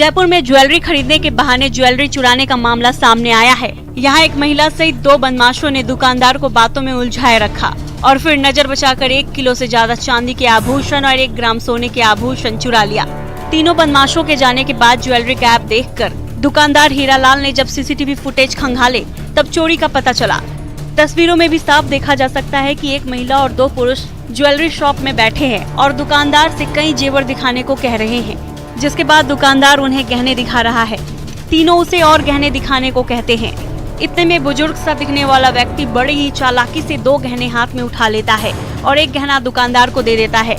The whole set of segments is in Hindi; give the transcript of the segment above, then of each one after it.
जयपुर में ज्वेलरी खरीदने के बहाने ज्वेलरी चुराने का मामला सामने आया है। यहाँ एक महिला सहित 2 बदमाशों ने दुकानदार को बातों में उलझाए रखा और फिर नजर बचाकर 1 किलो से ज्यादा चांदी के आभूषण और 1 ग्राम सोने के आभूषण चुरा लिया। तीनों बदमाशों के जाने के बाद ज्वेलरी का ऐप देखकर दुकानदार हीरालाल ने जब सीसीटीवी फुटेज खंगाले तब चोरी का पता चला। तस्वीरों में भी साफ देखा जा सकता है कि एक महिला और 2 पुरुष ज्वेलरी शॉप में बैठे हैं और दुकानदार से कई जेवर दिखाने को कह रहे हैं, जिसके बाद दुकानदार उन्हें गहने दिखा रहा है। तीनों उसे और गहने दिखाने को कहते हैं। इतने में बुजुर्ग सा दिखने वाला व्यक्ति बड़ी ही चालाकी से 2 गहने हाथ में उठा लेता है और एक गहना दुकानदार को दे देता है,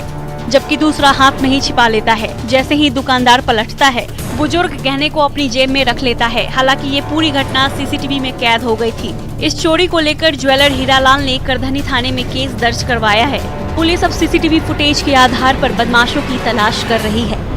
जबकि दूसरा हाथ में ही छिपा लेता है। जैसे ही दुकानदार पलटता है, बुजुर्ग गहने को अपनी जेब में रख लेता है। हालांकि ये पूरी घटना सीसीटीवी में कैद हो गई थी। इस चोरी को लेकर ज्वेलर हीरालाल ने करधनी थाने में केस दर्ज करवाया है। पुलिस अब सीसीटीवी फुटेज के आधार पर बदमाशों की तलाश कर रही है।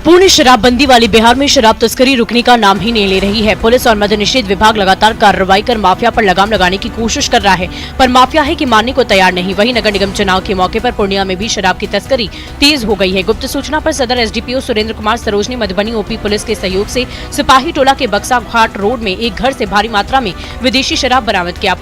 पूर्ण शराबबंदी वाली बिहार में शराब तस्करी रुकने का नाम ही नहीं ले रही है। पुलिस और मद्य निषेध विभाग लगातार कार्रवाई कर माफिया पर लगाम लगाने की कोशिश कर रहा है, पर माफिया है कि मानने को तैयार नहीं। वहीं नगर निगम चुनाव के मौके पर पूर्णिया में भी शराब की तस्करी तेज हो गई है। गुप्त सूचना पर सदर एसडीपीओ सुरेंद्र कुमार सरोज ने मधुबनी ओपी पुलिस के सहयोग से सिपाही टोला के बक्सा घाट रोड में एक घर से भारी मात्रा में विदेशी शराब बरामद किया।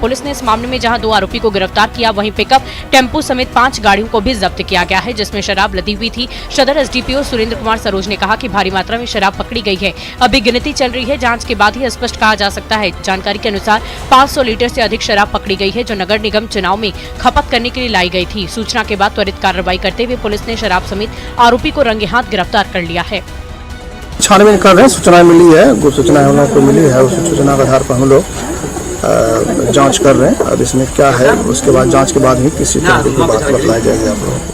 पुलिस ने इस मामले में जहां 2 आरोपी को गिरफ्तार किया, वहीं पिकअप टेम्पो समेत 5 गाड़ियों को भी जब्त किया गया है, जिसमें शराब लदी हुई थी। सदर एसडीपीओ सुरेंद्र कुमार सरोज ने कहा कि भारी मात्रा में शराब पकड़ी गई है। अभी गिनती चल रही है, जांच के बाद ही स्पष्ट कहा जा सकता है। जानकारी के अनुसार 500 लीटर से अधिक शराब पकड़ी गई है, जो नगर निगम चुनाव में खपत करने के लिए लाई गई थी। सूचना के बाद त्वरित कार्रवाई करते हुए पुलिस ने शराब समेत आरोपी को रंगे हाथ गिरफ्तार कर लिया है। छानबीन कर रहे हैं। सूचना मिली है, गुप्त सूचना हम लोग को मिली है। उस सूचना के आधार पर हम लोग जांच कर रहे हैं। अब इसमें क्या है, उसके बाद जांच के बाद ही किसी तरह की बात बताई जाएगी आप लोगों को।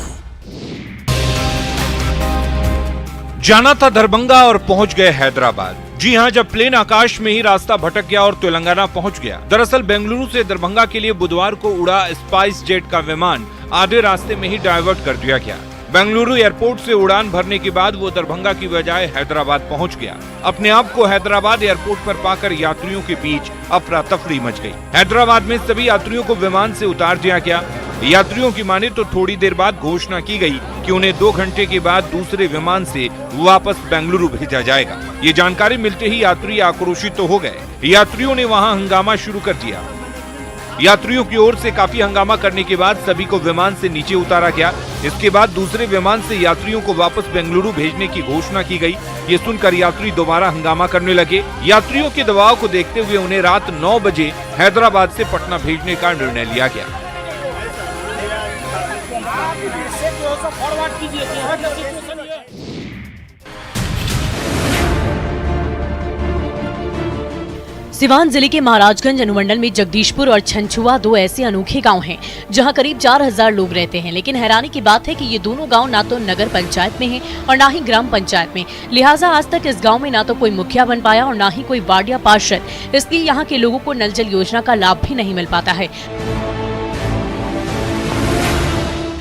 जाना था दरभंगा और पहुंच गए हैदराबाद। जी हां, जब प्लेन आकाश में ही रास्ता भटक गया और तेलंगाना पहुंच गया। दरअसल बेंगलुरु से दरभंगा के लिए बुधवार को उड़ा स्पाइस जेट का विमान आधे रास्ते में ही डाइवर्ट कर दिया गया। बेंगलुरु एयरपोर्ट से उड़ान भरने के बाद वो दरभंगा की बजाय हैदराबाद पहुंच गया। अपने आप को हैदराबाद एयरपोर्ट पर पाकर यात्रियों के बीच अफरा तफरी मच गई। हैदराबाद में सभी यात्रियों को विमान से उतार दिया गया। यात्रियों की माने तो थोड़ी देर बाद घोषणा की गई कि उन्हें 2 घंटे के बाद दूसरे विमान से वापस बेंगलुरु भेजा जाएगा। ये जानकारी मिलते ही यात्री आक्रोशित तो हो गए। यात्रियों ने वहाँ हंगामा शुरू कर दिया। यात्रियों की ओर से काफी हंगामा करने के बाद सभी को विमान से नीचे उतारा गया। इसके बाद दूसरे विमान से यात्रियों को वापस बेंगलुरु भेजने की घोषणा की गई। ये सुनकर यात्री दोबारा हंगामा करने लगे। यात्रियों के दबाव को देखते हुए उन्हें रात 9 बजे हैदराबाद से पटना भेजने का निर्णय लिया गया। सिवान जिले के महाराजगंज अनुमंडल में जगदीशपुर और छंछुआ 2 ऐसे अनोखे गांव हैं जहां करीब 4000 लोग रहते हैं। लेकिन हैरानी की बात है कि ये दोनों गांव ना तो नगर पंचायत में हैं और ना ही ग्राम पंचायत में। लिहाजा आज तक इस गांव में ना तो कोई मुखिया बन पाया और ना ही कोई वार्ड या पार्षद। इसलिए यहाँ के लोगों को नल जल योजना का लाभ भी नहीं मिल पाता है।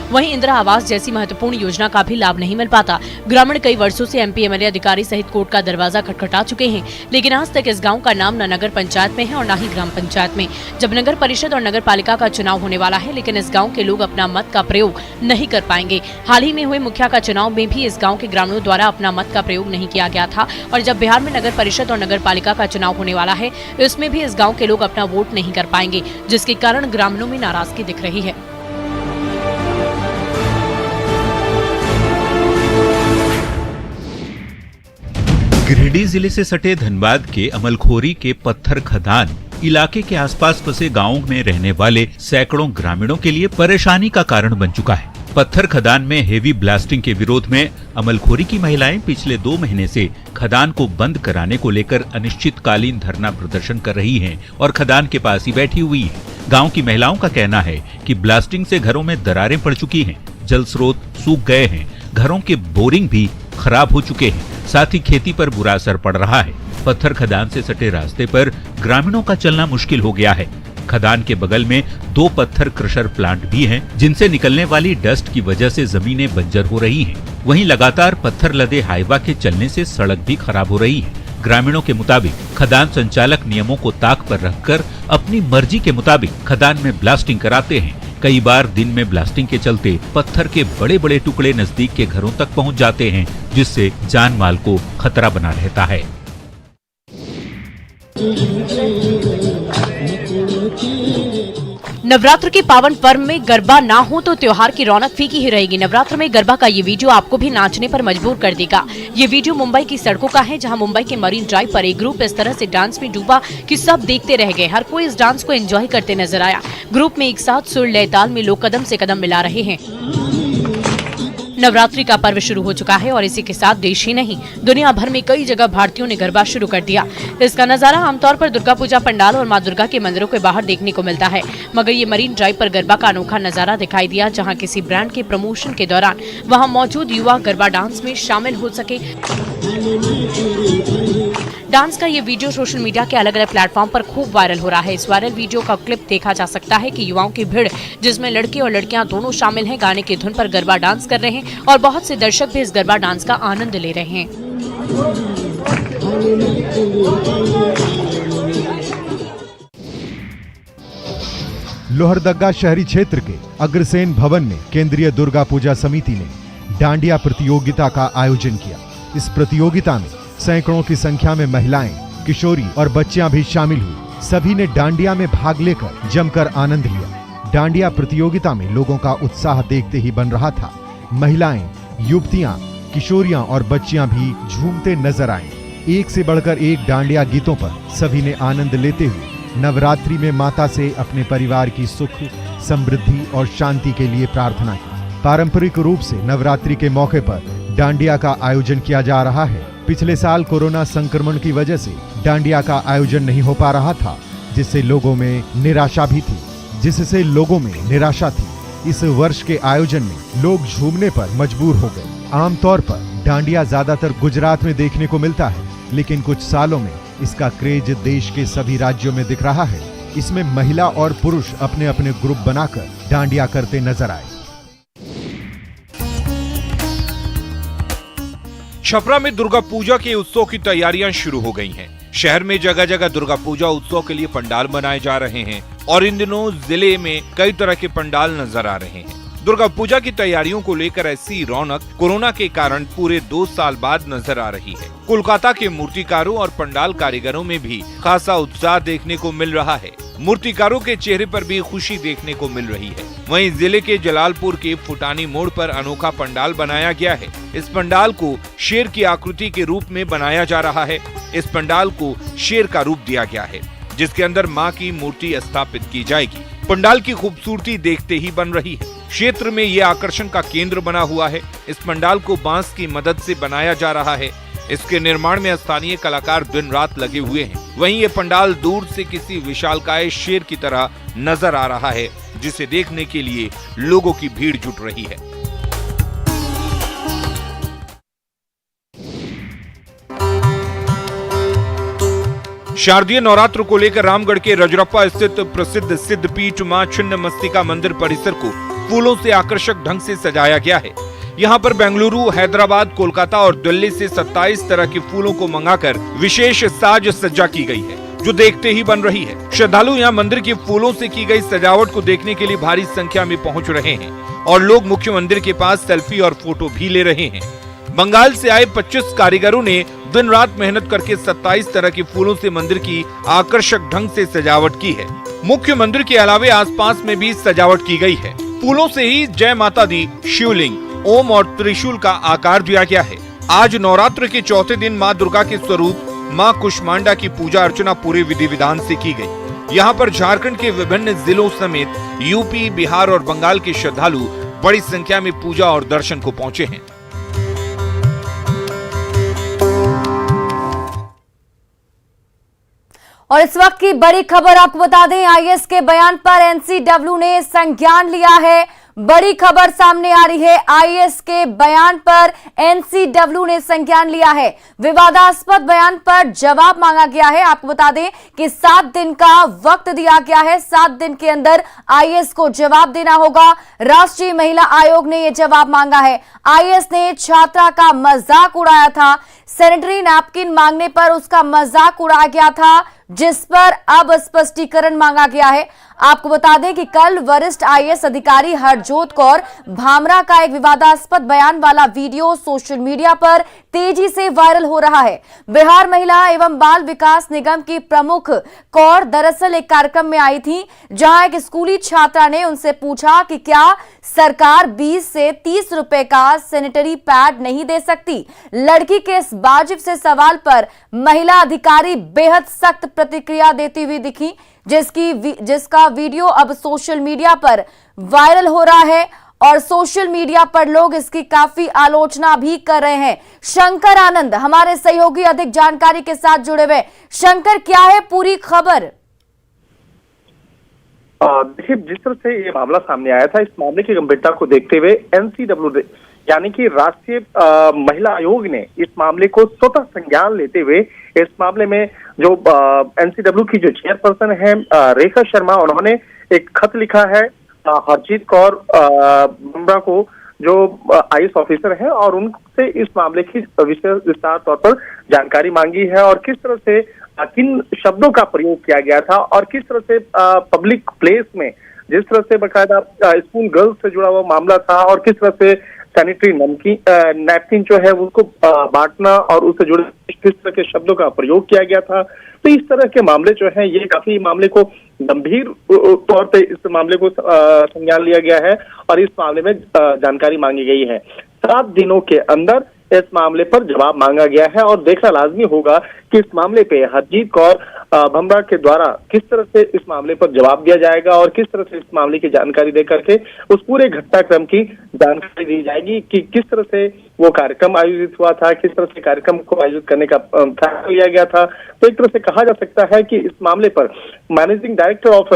वहीं इंदिरा आवास जैसी महत्वपूर्ण योजना का भी लाभ नहीं मिल पाता। ग्रामीण कई वर्षों से एमपी एमएलए अधिकारी सहित कोर्ट का दरवाजा खटखटा चुके हैं, लेकिन आज तक इस गांव का नाम न नगर पंचायत में है और न ही ग्राम पंचायत में। जब नगर परिषद और नगर पालिका का चुनाव होने वाला है, लेकिन इस गाँव के लोग अपना मत का प्रयोग नहीं कर पाएंगे। हाल ही में हुए मुखिया का चुनाव में भी इस गाँव के ग्रामीणों द्वारा अपना मत का प्रयोग नहीं किया गया था, और जब बिहार में नगर परिषद और नगर पालिका का चुनाव होने वाला है, इसमें भी इस गाँव के लोग अपना वोट नहीं कर पाएंगे, जिसके कारण ग्रामीणों में नाराजगी दिख रही है। गिरिडीह जिले से सटे धनबाद के अमलखोरी के पत्थर खदान इलाके के आसपास बसे गांवों में रहने वाले सैकड़ों ग्रामीणों के लिए परेशानी का कारण बन चुका है। पत्थर खदान में हेवी ब्लास्टिंग के विरोध में अमलखोरी की महिलाएं पिछले 2 महीने से खदान को बंद कराने को लेकर अनिश्चितकालीन धरना प्रदर्शन कर रही हैं और खदान के पास ही बैठी हुई है। गाँव की महिलाओं का कहना है कि ब्लास्टिंग से घरों में दरारें पड़ चुकी हैं, जल स्रोत सूख गए हैं, घरों के बोरिंग भी खराब हो चुके हैं, साथ ही खेती पर बुरा असर पड़ रहा है। पत्थर खदान से सटे रास्ते पर ग्रामीणों का चलना मुश्किल हो गया है। खदान के बगल में 2 पत्थर क्रशर प्लांट भी हैं, जिनसे निकलने वाली डस्ट की वजह से जमीनें बंजर हो रही हैं। वहीं लगातार पत्थर लदे हाईवा के चलने से सड़क भी खराब हो रही है। ग्रामीणों के मुताबिक खदान संचालक नियमों को ताक पर रखकर अपनी मर्जी के मुताबिक खदान में ब्लास्टिंग कराते हैं। कई बार दिन में ब्लास्टिंग के चलते पत्थर के बड़े बड़े टुकड़े नजदीक के घरों तक पहुंच जाते हैं, जिससे जान माल को खतरा बना रहता है। नवरात्र के पावन पर्व में गरबा ना हो तो त्योहार की रौनक फीकी ही रहेगी। नवरात्र में गरबा का ये वीडियो आपको भी नाचने पर मजबूर कर देगा। ये वीडियो मुंबई की सड़कों का है, जहां मुंबई के मरीन ड्राइव पर एक ग्रुप इस तरह से डांस में डूबा कि सब देखते रह गए। हर कोई इस डांस को एंजॉय करते नजर आया। ग्रुप में एक साथ सुर लय ताल में लोग कदम से कदम मिला रहे हैं। नवरात्रि का पर्व शुरू हो चुका है और इसी के साथ देश ही नहीं, दुनिया भर में कई जगह भारतीयों ने गरबा शुरू कर दिया। इसका नजारा आमतौर पर दुर्गा पूजा पंडाल और मां दुर्गा के मंदिरों के बाहर देखने को मिलता है, मगर ये मरीन ड्राइव पर गरबा का अनोखा नजारा दिखाई दिया, जहां किसी ब्रांड के प्रमोशन के दौरान वहां मौजूद युवा गरबा डांस में शामिल हो सके। डांस का ये वीडियो सोशल मीडिया के अलग अलग प्लेटफॉर्म पर खूब वायरल हो रहा है। इस वायरल वीडियो का क्लिप देखा जा सकता है कि युवाओं की भीड़, जिसमें लड़के और लड़कियां दोनों शामिल हैं, गाने की धुन पर गरबा डांस कर रहे हैं और बहुत से दर्शक भी इस गरबा डांस का आनंद ले रहे हैं। लोहरदगा शहरी क्षेत्र के अग्रसेन भवन में केंद्रीय दुर्गा पूजा समिति ने डांडिया प्रतियोगिता का आयोजन किया। इस प्रतियोगिता में सैकड़ों की संख्या में महिलाएं, किशोरी और बच्चियां भी शामिल हुई। सभी ने डांडिया में भाग लेकर जमकर आनंद लिया। डांडिया प्रतियोगिता में लोगों का उत्साह देखते ही बन रहा था। महिलाएं, युवतियां, किशोरियां और बच्चियां भी झूमते नजर आए। एक से बढ़कर एक डांडिया गीतों पर सभी ने आनंद लेते हुए नवरात्रि में माता से अपने परिवार की सुख, समृद्धि और शांति के लिए प्रार्थना की। पारंपरिक रूप से नवरात्रि के मौके पर डांडिया का आयोजन किया जा रहा है। पिछले साल कोरोना संक्रमण की वजह से डांडिया का आयोजन नहीं हो पा रहा था, जिससे लोगों में निराशा थी। इस वर्ष के आयोजन में लोग झूमने पर मजबूर हो गए। आमतौर पर डांडिया ज्यादातर गुजरात में देखने को मिलता है, लेकिन कुछ सालों में इसका क्रेज देश के सभी राज्यों में दिख रहा है। इसमें महिला और पुरुष अपने अपने ग्रुप बनाकर डांडिया करते नजर आए। छपरा में दुर्गा पूजा के उत्सव की तैयारियां शुरू हो गई हैं। शहर में जगह जगह दुर्गा पूजा उत्सव के लिए पंडाल बनाए जा रहे हैं और इन दिनों जिले में कई तरह के पंडाल नजर आ रहे हैं। दुर्गा पूजा की तैयारियों को लेकर ऐसी रौनक कोरोना के कारण पूरे 2 साल बाद नजर आ रही है। कोलकाता के मूर्तिकारों और पंडाल कारीगरों में भी खासा उत्साह देखने को मिल रहा है। मूर्तिकारों के चेहरे पर भी खुशी देखने को मिल रही है। वहीं जिले के जलालपुर के फुटानी मोड़ पर अनोखा पंडाल बनाया गया है। इस पंडाल को शेर की आकृति के रूप में बनाया जा रहा है। इस पंडाल को शेर का रूप दिया गया है, जिसके अंदर मां की मूर्ति स्थापित की जाएगी। पंडाल की खूबसूरती देखते ही बन रही है। क्षेत्र में ये आकर्षण का केंद्र बना हुआ है। इस पंडाल को बांस की मदद से बनाया जा रहा है। इसके निर्माण में स्थानीय कलाकार दिन रात लगे हुए हैं। वहीं ये पंडाल दूर से किसी विशालकाय शेर की तरह नजर आ रहा है, जिसे देखने के लिए लोगों की भीड़ जुट रही है। शारदीय नवरात्र को लेकर रामगढ़ के रजरप्पा स्थित प्रसिद्ध सिद्धपीठ मां छिन्नमस्तिका मंदिर परिसर को फूलों से आकर्षक ढंग से सजाया गया है। यहाँ पर बेंगलुरु, हैदराबाद, कोलकाता और दिल्ली से 27 तरह के फूलों को मंगाकर विशेष साज सज्जा की गई है, जो देखते ही बन रही है। श्रद्धालु यहाँ मंदिर के फूलों से की गई सजावट को देखने के लिए भारी संख्या में पहुँच रहे हैं और लोग मुख्य मंदिर के पास सेल्फी और फोटो भी ले रहे हैं। बंगाल से आए 25 कारीगरों ने दिन रात मेहनत करके 27 तरह के फूलों से मंदिर की आकर्षक ढंग से सजावट की है। मुख्य मंदिर के अलावे आसपास में भी सजावट की गई है। फूलों से ही जय माता दी, शिवलिंग, ओम और त्रिशूल का आकार दिया गया है। आज नवरात्र के चौथे दिन मां दुर्गा के स्वरूप मां कुष्मांडा की पूजा अर्चना पूरे विधि विधान से की गई। यहाँ पर झारखंड के विभिन्न जिलों समेत यूपी, बिहार और बंगाल के श्रद्धालु बड़ी संख्या में पूजा और दर्शन को पहुंचे हैं। और इस वक्त की बड़ी खबर आपको बता दें, आईएएस के बयान पर एनसीडब्ल्यू ने संज्ञान लिया है। बड़ी खबर सामने आ रही है, आईएएस के बयान पर एनसीडब्ल्यू ने संज्ञान लिया है। विवादास्पद बयान पर जवाब मांगा गया है। आपको बता दें कि 7 दिन का वक्त दिया गया है। 7 दिन के अंदर आईएएस को जवाब देना होगा। राष्ट्रीय महिला आयोग ने यह जवाब मांगा है। आईएएस ने छात्रा का मजाक उड़ाया था। सैनिटरी नैपकिन मांगने पर उसका मजाक उड़ाया गया था, जिस पर अब स्पष्टीकरण मांगा गया है। आपको बता दें कि कल वरिष्ठ आईएएस अधिकारी हरजोत कौर भामरा का एक विवादास्पद बयान वाला वीडियो सोशल मीडिया पर तेजी से वायरल हो रहा है। बिहार महिला एवं बाल विकास निगम की प्रमुख कौर दरअसल एक कार्यक्रम में आई थी, जहां एक स्कूली छात्रा ने उनसे पूछा कि क्या सरकार 20 से 30 रुपए का सैनिटरी पैड नहीं दे सकती। लड़की के इस वाजिब से सवाल पर महिला अधिकारी बेहद सख्त प्रतिक्रिया देती हुई दिखी, जिसका वीडियो अब सोशल मीडिया पर वायरल हो रहा है और सोशल मीडिया पर लोग इसकी काफी आलोचना भी कर रहे हैं। शंकर आनंद हमारे सहयोगी अधिक जानकारी के साथ जुड़े हुए। शंकर, क्या है पूरी खबर? देखिए, जिस तरह से ये मामला सामने आया था, इस मामले की गंभीरता को देखते हुए एनसीडब्ल्यू यानी कि राष्ट्रीय महिला आयोग ने इस मामले को स्वतः संज्ञान लेते हुए इस मामले में जो एनसीडब्ल्यू की जो चेयरपर्सन है रेखा शर्मा, उन्होंने एक खत लिखा है हरजीत कौर भामरा को, जो आईएएस ऑफिसर है, और उनसे इस मामले की विस्तार तौर पर जानकारी मांगी है और किस तरह से किन शब्दों का प्रयोग किया गया था और किस तरह से पब्लिक प्लेस में जिस तरह से बकायदा स्कूल गर्ल्स से जुड़ा हुआ मामला था और किस तरह से सैनिटरी नैपकिन जो है उसको बांटना और उससे जुड़े किस तरह के शब्दों का प्रयोग किया गया था। तो इस तरह के मामले जो हैं, ये काफी मामले को गंभीर तौर पे इस मामले को संज्ञान लिया गया है और इस मामले में जानकारी मांगी गई है। 7 दिनों के अंदर इस मामले पर जवाब मांगा गया है और देखना लाजमी होगा कि इस मामले पे हरजीत कौर भामरा के द्वारा किस तरह से इस मामले पर जवाब दिया जाएगा और किस तरह से इस मामले की जानकारी दे करके उस पूरे घटनाक्रम की जानकारी दी जाएगी कि किस तरह से वो कार्यक्रम आयोजित हुआ था, किस तरह से कार्यक्रम को आयोजित करने का फैसला लिया गया था। तो एक तरह से कहा जा सकता है कि इस मामले पर managing director of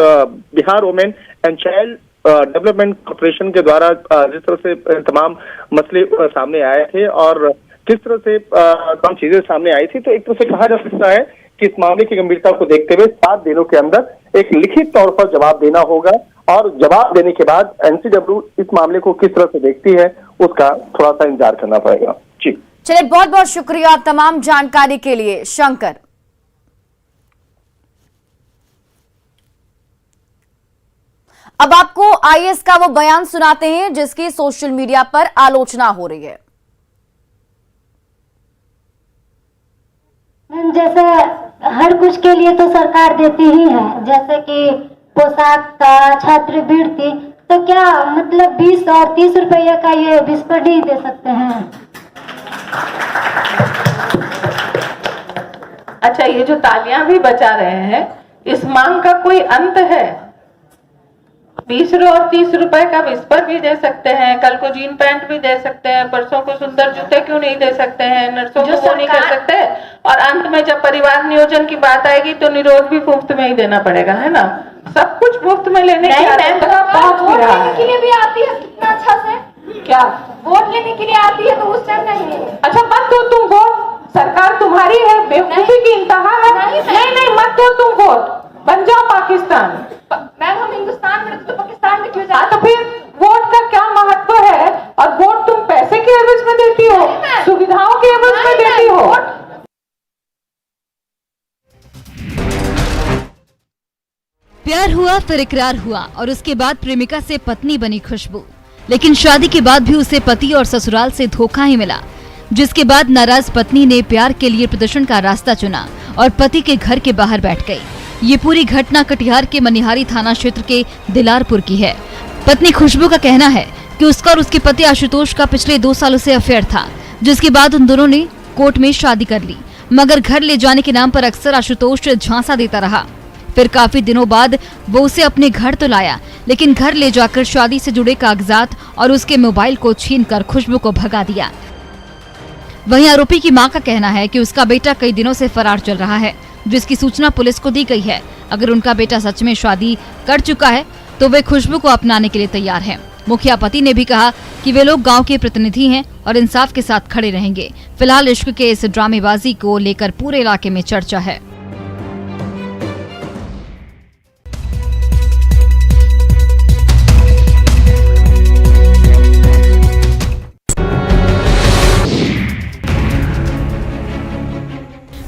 Bihar women and child development corporation के द्वारा जिस तरह से तमाम मसले सामने आए थे और किस तरह से तमाम चीजें सामने आई थी, तो एक तरह से कहा जा सकता है कि इस मामले की गंभीरता को देखते हुए 7 दिनों के अंदर एक लिखित तौर पर जवाब देना होगा और जवाब देने के बाद एनसीडब्ल्यू इस मामले को किस तरह से देखती है उसका थोड़ा सा इंतजार करना पड़ेगा। जी चलिए, बहुत बहुत शुक्रिया तमाम जानकारी के लिए शंकर। अब आपको आईएएस का वो बयान सुनाते हैं जिसकी सोशल मीडिया पर आलोचना हो रही है। जैसे हर कुछ के लिए तो सरकार देती ही है, जैसे कि पोशाक का, छात्रवृत्ति, तो क्या मतलब 20 और 30 रुपये का ये विस्पर नहीं दे सकते हैं? अच्छा, ये जो तालियां भी बजा रहे हैं, इस मांग का कोई अंत है? 20 और 30 रुपए का विस्पर भी दे सकते हैं, कल को जीन पैंट भी दे सकते हैं, परसों को सुंदर जूते क्यों नहीं दे सकते हैं, नर्सों को वो नहीं कर सकते, और अंत में जब परिवार नियोजन की बात आएगी तो निरोध भी मुफ्त में ही देना पड़ेगा, है ना? सब कुछ मुफ्त में लेने की वोट लेने के लिए भी आती है कितना अच्छा से। क्या वोट लेने के लिए आती है तो उस टाइम नहीं? अच्छा, मत दो तुम वोट, सरकार तुम्हारी है, बेवकूफी की इंतहा है। नहीं, मत दो तुम वोट, बन जाओ पाकिस्तान। मैम, हम हिंदुस्तान में तो पाकिस्तान में क्यों जाते? तो फिर वोट का क्या महत्व है? और वोट तुम पैसे के एवज में देती हो, सुविधाओं के एवज में देती हो। प्यार हुआ फिर इकरार हुआ और उसके बाद प्रेमिका से पत्नी बनी खुशबू, लेकिन शादी के बाद भी उसे पति और ससुराल से धोखा ही मिला, जिसके बाद नाराज पत्नी ने प्यार के लिए प्रदर्शन का रास्ता चुना और पति के घर के बाहर बैठ गई। ये पूरी घटना कटिहार के मनिहारी थाना क्षेत्र के दिलारपुर की है। पत्नी खुशबू का कहना है कि उसका और उसके पति आशुतोष का पिछले 2 सालों से अफेयर था, जिसके बाद उन दोनों ने कोर्ट में शादी कर ली, मगर घर ले जाने के नाम पर अक्सर आशुतोष झांसा देता रहा। फिर काफी दिनों बाद वो उसे अपने घर तो लाया, लेकिन घर ले जाकर शादी से जुड़े कागजात और उसके मोबाइल को छीनकर खुशबू को भगा दिया। वहीं आरोपी की मां का कहना है कि उसका बेटा कई दिनों से फरार चल रहा है, जिसकी सूचना पुलिस को दी गई है। अगर उनका बेटा सच में शादी कर चुका है तो वे खुशबू को अपनाने के लिए तैयार हैं। मुखिया पति ने भी कहा कि वे लोग गांव के प्रतिनिधि हैं और इंसाफ के साथ खड़े रहेंगे। फिलहाल इश्क के इस ड्रामेबाजी को लेकर पूरे इलाके में चर्चा है।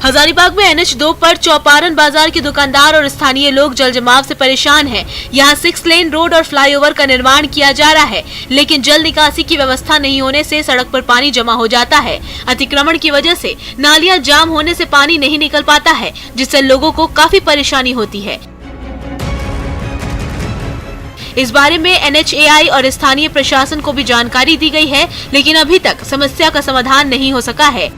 हजारीबाग में NH2 पर चौपारण बाजार के दुकानदार और स्थानीय लोग जल जमाव से परेशान हैं। यहाँ 6 लेन रोड और फ्लाईओवर का निर्माण किया जा रहा है, लेकिन जल निकासी की व्यवस्था नहीं होने से सड़क पर पानी जमा हो जाता है। अतिक्रमण की वजह से नालियां जाम होने से पानी नहीं निकल पाता है, जिससे लोगों को काफी परेशानी होती है। इस बारे में NHAI और स्थानीय प्रशासन को भी जानकारी दी गई है, लेकिन अभी तक समस्या का समाधान नहीं हो सका है।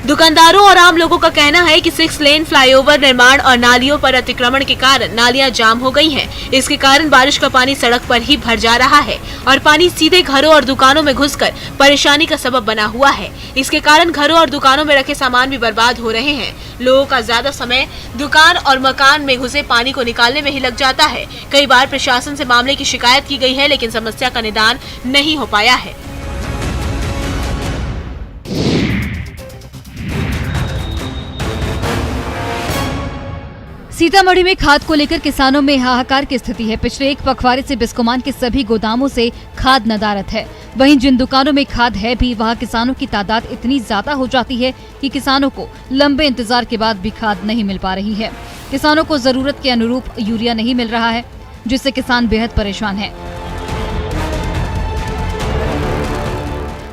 दुकानदारों और आम लोगों का कहना है कि 6 लेन फ्लाईओवर निर्माण और नालियों पर अतिक्रमण के कारण नालियां जाम हो गई हैं। इसके कारण बारिश का पानी सड़क पर ही भर जा रहा है और पानी सीधे घरों और दुकानों में घुसकर परेशानी का सबब बना हुआ है। इसके कारण घरों और दुकानों में रखे सामान भी बर्बाद हो रहे हैं। लोगों का ज्यादा समय दुकान और मकान में घुसे पानी को निकालने में ही लग जाता है। कई बार प्रशासन से मामले की शिकायत की गई है, लेकिन समस्या का निदान नहीं हो पाया है। सीतामढ़ी में खाद को लेकर किसानों में हाहाकार की स्थिति है। पिछले एक पखवाड़े से बिस्कोमान के सभी गोदामों से खाद नदारद है। वहीं जिन दुकानों में खाद है भी, वहां किसानों की तादाद इतनी ज्यादा हो जाती है कि किसानों को लंबे इंतजार के बाद भी खाद नहीं मिल पा रही है। किसानों को जरूरत के अनुरूप यूरिया नहीं मिल रहा है, जिससे किसान बेहद परेशान है।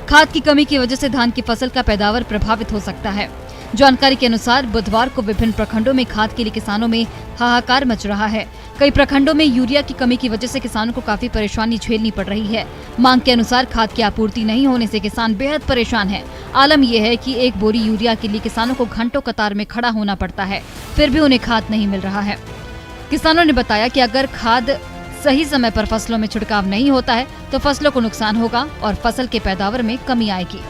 खाद की कमी की वजह से धान की फसल का पैदावार प्रभावित हो सकता है। जानकारी के अनुसार बुधवार को विभिन्न प्रखंडों में खाद के लिए किसानों में हाहाकार मच रहा है। कई प्रखंडों में यूरिया की कमी की वजह से किसानों को काफी परेशानी झेलनी पड़ रही है। मांग के अनुसार खाद की आपूर्ति नहीं होने से किसान बेहद परेशान हैं। आलम यह है कि एक बोरी यूरिया के लिए किसानों को घंटों कतार में खड़ा होना पड़ता है, फिर भी उन्हें खाद नहीं मिल रहा है। किसानों ने बताया कि अगर खाद सही समय पर फसलों में छिड़काव नहीं होता है तो फसलों को नुकसान होगा और फसल के पैदावार में कमी आएगी।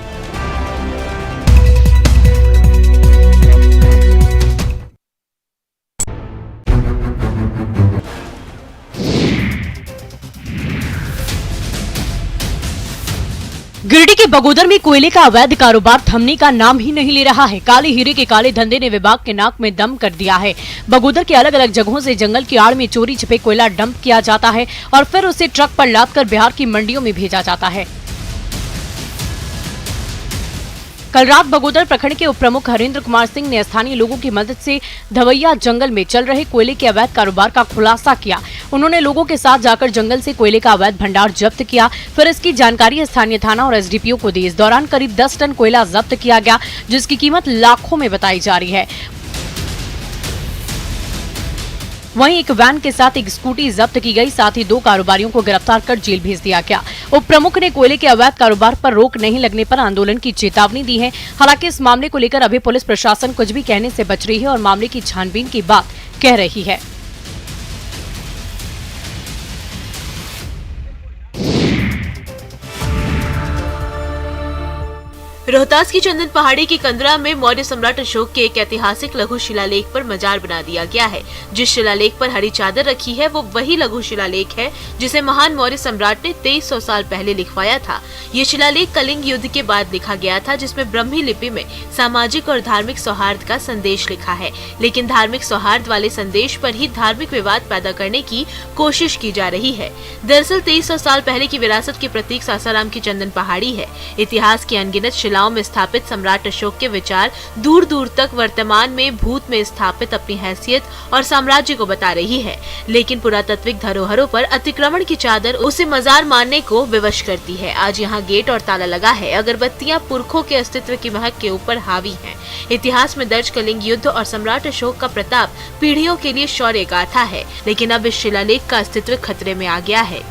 गिरिडीह के बगोदर में कोयले का अवैध कारोबार थमने का नाम ही नहीं ले रहा है। काले हीरे के काले धंधे ने विभाग के नाक में दम कर दिया है। बगोदर के अलग अलग जगहों से जंगल की आड़ में चोरी छिपे कोयला डंप किया जाता है और फिर उसे ट्रक पर लादकर बिहार की मंडियों में भेजा जाता है। कल रात बगोदर प्रखंड के उप प्रमुख हरेंद्र कुमार सिंह ने स्थानीय लोगों की मदद से धवैया जंगल में चल रहे कोयले के अवैध कारोबार का खुलासा किया। उन्होंने लोगों के साथ जाकर जंगल से कोयले का अवैध भंडार जब्त किया, फिर इसकी जानकारी स्थानीय थाना और SDPO को दी। इस दौरान करीब 10 टन कोयला जब्त किया गया, जिसकी कीमत लाखों में बताई जा रही है। वहीं एक वैन के साथ एक स्कूटी जब्त की गई, साथ ही 2 कारोबारियों को गिरफ्तार कर जेल भेज दिया गया। उप प्रमुख ने कोयले के अवैध कारोबार पर रोक नहीं लगने पर आंदोलन की चेतावनी दी है। हालांकि इस मामले को लेकर अभी पुलिस प्रशासन कुछ भी कहने से बच रही है और मामले की छानबीन की बात कह रही है। रोहतास की चंदन पहाड़ी की कंदरा में मौर्य सम्राट अशोक के एक ऐतिहासिक लघु शिलालेख पर मजार बना दिया गया है। जिस शिलालेख पर हरी चादर रखी है वो वही लघु शिलालेख है जिसे महान मौर्य सम्राट ने 2300 साल पहले लिखवाया था। ये शिलालेख कलिंग युद्ध के बाद लिखा गया था, जिसमें ब्रह्मी लिपि में सामाजिक और धार्मिक सौहार्द का संदेश लिखा है, लेकिन धार्मिक सौहार्द वाले संदेश पर ही धार्मिक विवाद पैदा करने की कोशिश की जा रही है। दरअसल 2300 साल पहले की विरासत के प्रतीक सासाराम की चंदन पहाड़ी है। इतिहास की अनगिनत शिलाओं में स्थापित सम्राट अशोक के विचार दूर दूर तक वर्तमान में भूत में स्थापित अपनी हैसियत और साम्राज्य को बता रही है, लेकिन पुरातात्विक धरोहरों पर अतिक्रमण की चादर उसे मजार मानने को विवश करती है। आज यहाँ गेट और ताला लगा है, अगरबत्तियां पुरखों के अस्तित्व की महक के ऊपर हावी हैं। इतिहास में दर्ज कलिंग युद्ध और सम्राट अशोक का प्रताप पीढ़ियों के लिए शौर्य गाथा है, लेकिन अब इस शिलालेख का अस्तित्व खतरे में आ गया है।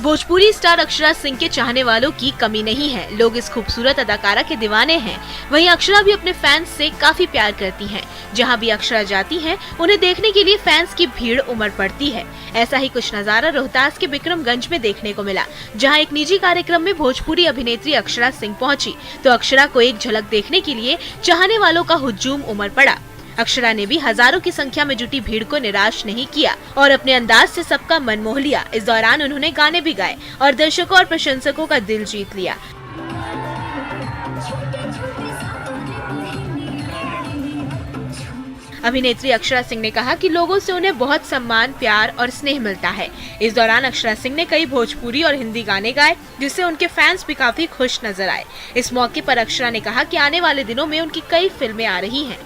भोजपुरी स्टार अक्षरा सिंह के चाहने वालों की कमी नहीं है। लोग इस खूबसूरत अदाकारा के दीवाने हैं। वहीं अक्षरा भी अपने फैंस से काफी प्यार करती हैं। जहां भी अक्षरा जाती हैं, उन्हें देखने के लिए फैंस की भीड़ उमड़ पड़ती है। ऐसा ही कुछ नजारा रोहतास के विक्रमगंज में देखने को मिला, जहां एक निजी कार्यक्रम में भोजपुरी अभिनेत्री अक्षरा सिंह पहुंची तो अक्षरा को एक झलक देखने के लिए चाहने वालों का हुजूम उमड़ पड़ा। अक्षरा ने भी हजारों की संख्या में जुटी भीड़ को निराश नहीं किया और अपने अंदाज से सबका मन मोह लिया। इस दौरान उन्होंने गाने भी गाए और दर्शकों और प्रशंसकों का दिल जीत लिया। अभिनेत्री अक्षरा सिंह ने कहा कि लोगों से उन्हें बहुत सम्मान, प्यार और स्नेह मिलता है। इस दौरान अक्षरा सिंह ने कई भोजपुरी और हिंदी गाने गाए, जिससे उनके फैंस भी काफी खुश नजर आए। इस मौके पर अक्षरा ने कहा कि आने वाले दिनों में उनकी कई फिल्में आ रही हैं।